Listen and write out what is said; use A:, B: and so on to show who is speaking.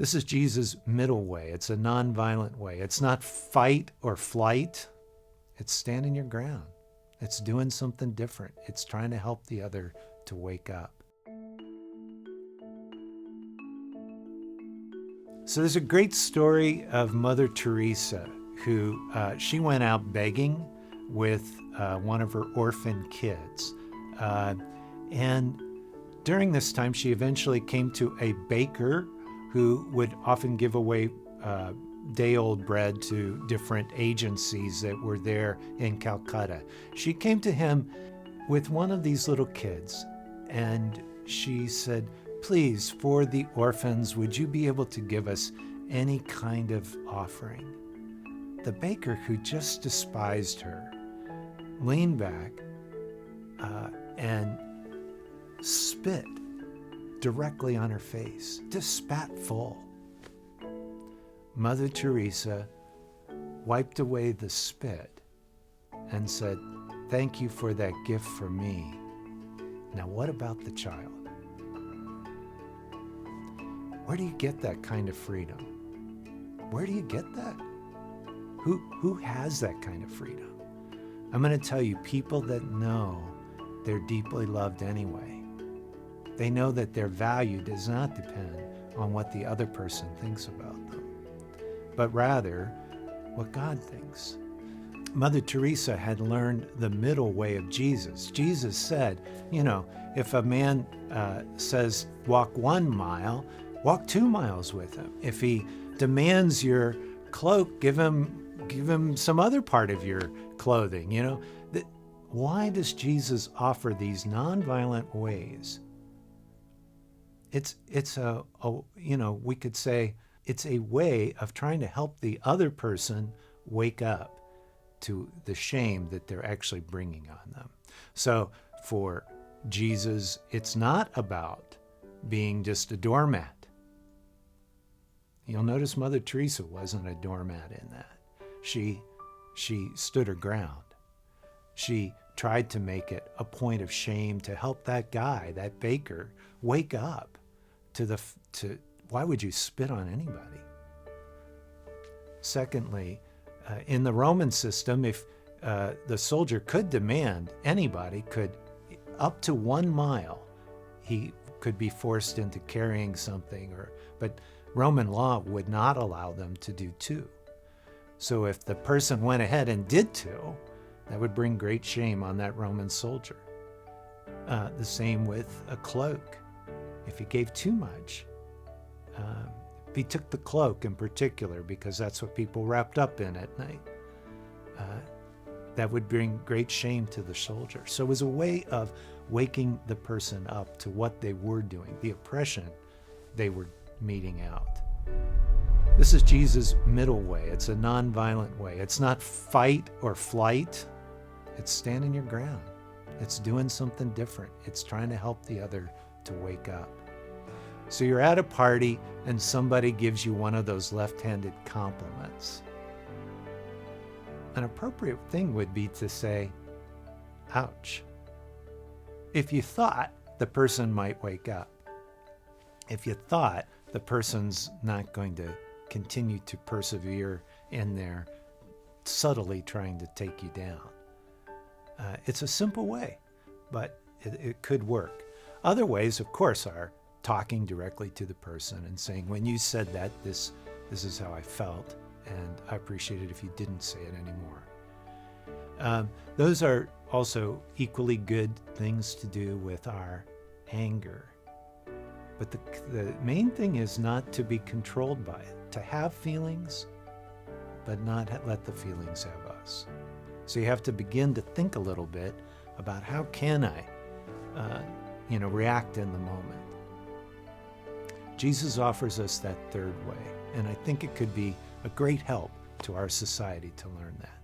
A: This is Jesus' middle way. It's a nonviolent way. It's not fight or flight. It's standing your ground. It's doing something different. It's trying to help the other to wake up. So there's a great story of Mother Teresa who she went out begging with one of her orphan kids. And during this time, she eventually came to a baker who would often give away day-old bread to different agencies that were there in Calcutta. She came to him with one of these little kids, and she said, "Please, for the orphans, would you be able to give us any kind of offering?" The baker, who just despised her, leaned back and spit directly on her face, just spat full. Mother Teresa wiped away the spit and said, "Thank you for that gift for me. Now what about the child?" Where do you get that kind of freedom? Where do you get that? Who has that kind of freedom? I'm going to tell you, people that know they're deeply loved anyway. They know that their value does not depend on what the other person thinks about them, but rather what God thinks. Mother Teresa had learned the middle way of Jesus. Jesus said, if a man says walk 1 mile, walk 2 miles with him. If he demands your cloak, give him some other part of your clothing. Why does Jesus offer these nonviolent ways? We could say it's a way of trying to help the other person wake up to the shame that they're actually bringing on them. So for Jesus, it's not about being just a doormat. You'll notice Mother Teresa wasn't a doormat in that. She stood her ground. She tried to make it a point of shame to help that guy, that baker, wake up to why would you spit on anybody? Secondly, in the Roman system, if the soldier could demand, anybody could, up to 1 mile, he could be forced into carrying something, but Roman law would not allow them to do 2. So if the person went ahead and did 2, that would bring great shame on that Roman soldier. The same with a cloak. If he gave too much, if he took the cloak in particular, because that's what people wrapped up in at night, that would bring great shame to the soldier. So it was a way of waking the person up to what they were doing, the oppression they were meting out. This is Jesus' middle way. It's a nonviolent way. It's not fight or flight. It's standing your ground. It's doing something different. It's trying to help the other to wake up. So you're at a party and somebody gives you one of those left-handed compliments. An appropriate thing would be to say, ouch. If you thought the person might wake up, if you thought the person's not going to continue to persevere in their subtly trying to take you down. It's a simple way, but it could work. Other ways, of course, are talking directly to the person and saying, when you said that, this is how I felt, and I appreciate it if you didn't say it anymore. Those are also equally good things to do with our anger. But the main thing is not to be controlled by it, to have feelings, but not let the feelings have us. So you have to begin to think a little bit about how can I, react in the moment. Jesus offers us that third way, and I think it could be a great help to our society to learn that.